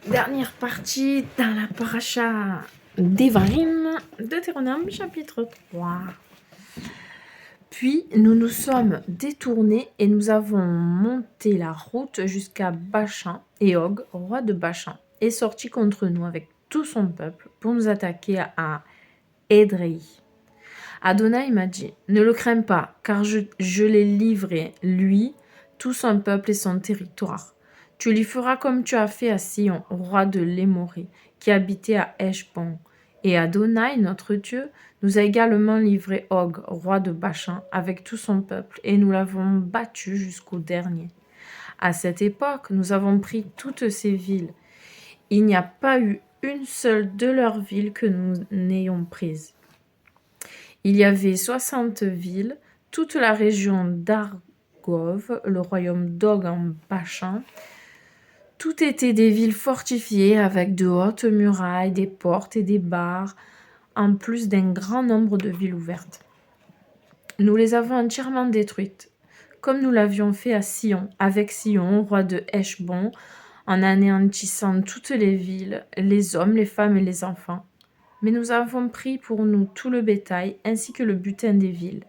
Dernière partie dans la paracha d'Evarim, Deutéronome chapitre 3. Puis nous nous sommes détournés et nous avons monté la route jusqu'à Bachan, et Og, roi de Bachan, est sorti contre nous avec tout son peuple pour nous attaquer à Édrei. Adonai m'a dit, ne le crains pas, car je l'ai livré, lui, tout son peuple et son territoire. Tu lui feras comme tu as fait à Sion, roi de l'Émorée, qui habitait à Heshbon. Et Adonai, notre Dieu, nous a également livré Og, roi de Bachan, avec tout son peuple, et nous l'avons battu jusqu'au dernier. À cette époque, nous avons pris toutes ces villes. Il n'y a pas eu une seule de leurs villes que nous n'ayons prises. Il y avait 60 villes, toute la région d'Argov, le royaume d'Og en Bachan. Tout était des villes fortifiées avec de hautes murailles, des portes et des barres, en plus d'un grand nombre de villes ouvertes. Nous les avons entièrement détruites, comme nous l'avions fait à Sion, avec Sion, roi de Heshbon, en anéantissant toutes les villes, les hommes, les femmes et les enfants. Mais nous avons pris pour nous tout le bétail ainsi que le butin des villes.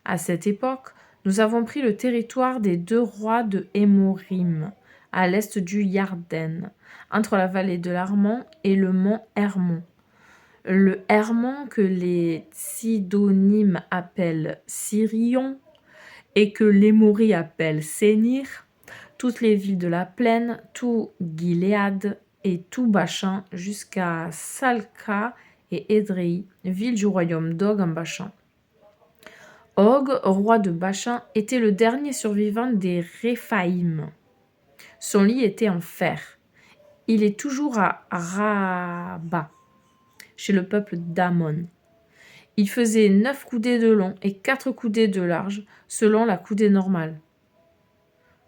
À cette époque, nous avons pris le territoire des 2 rois de Émorim, à l'est du Yarden, entre la vallée de l'Arnon et le mont Hermon. Le Hermon que les Sidonimes appellent Sirion et que l'Émori appelle Sénir, toutes les villes de la plaine, tout Gilead et tout Bachan jusqu'à Salca et Édrei, ville du royaume d'Og en Bachan. Og, roi de Bachan, était le dernier survivant des Réphaïm. Son lit était en fer. Il est toujours à Rabat, chez le peuple d'Ammon. Il faisait 9 coudées de long et 4 coudées de large, selon la coudée normale.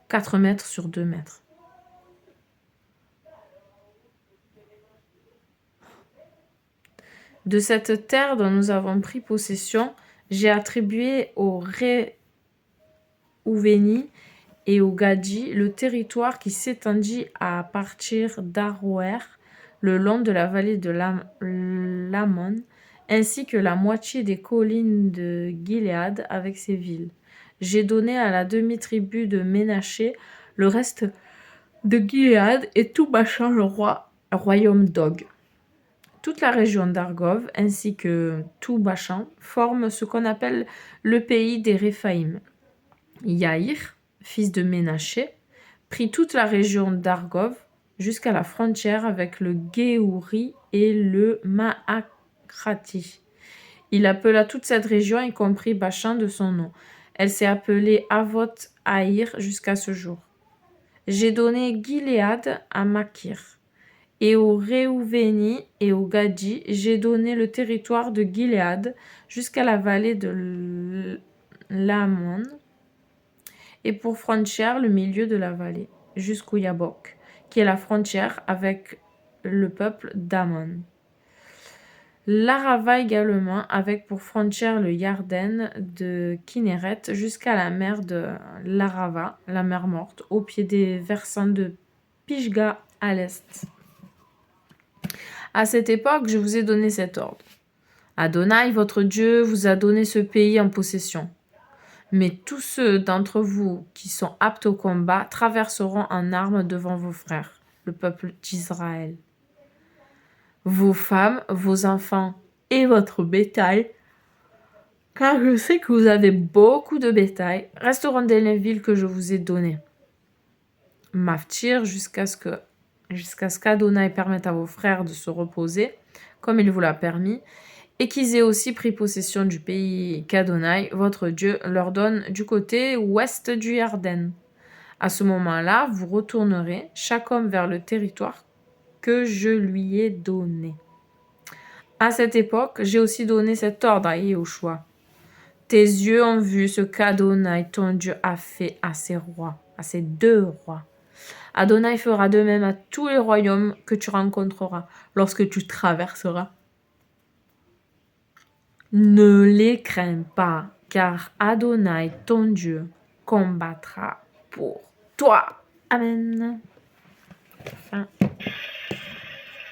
4 mètres sur 2 mètres. De cette terre dont nous avons pris possession, j'ai attribué aux Réouveni et aux Gadji le territoire qui s'étendit à partir d'Aroer, le long de la vallée de l'Amon, ainsi que la moitié des collines de Gilead avec ses villes. J'ai donné à la demi-tribu de Ménaché le reste de Gilead et tout Bachan, le royaume d'Og. Toute la région d'Argov ainsi que tout Bachan forment ce qu'on appelle le pays des Réphaïm. Yaïr, fils de Ménaché, prit toute la région d'Argov jusqu'à la frontière avec le Géouri et le Maakrati. Il appela toute cette région, y compris Bachan, de son nom. Elle s'est appelée Avoth Haïr jusqu'à ce jour. J'ai donné Gilead à Makir. Et aux Réouveni et aux Gadji, j'ai donné le territoire de Gilead jusqu'à la vallée de l'Amon, et pour frontière le milieu de la vallée, jusqu'au Yabok, qui est la frontière avec le peuple d'Ammon. L'Arava également, avec pour frontière le Yarden de Kinneret jusqu'à la mer de l'Arava, la mer morte, au pied des versants de Pishga à l'est. À cette époque, je vous ai donné cet ordre. Adonai, votre Dieu, vous a donné ce pays en possession. Mais tous ceux d'entre vous qui sont aptes au combat traverseront en armes devant vos frères, le peuple d'Israël. Vos femmes, vos enfants et votre bétail, car je sais que vous avez beaucoup de bétail, resteront dans les villes que je vous ai données. Maftir jusqu'à ce qu'Adonai permette à vos frères de se reposer, comme il vous l'a permis, et qu'ils aient aussi pris possession du pays qu'Adonai, votre Dieu, leur donne du côté ouest du Yarden. À ce moment-là, vous retournerez, chaque homme vers le territoire que je lui ai donné. À cette époque, j'ai aussi donné cet ordre à Yehoshua. Tes yeux ont vu ce qu'Adonai, ton Dieu, a fait à ses rois, à ses 2 rois. Adonai fera de même à tous les royaumes que tu rencontreras lorsque tu traverseras. Ne les crains pas, car Adonai, ton Dieu, combattra pour toi. Amen. Fin.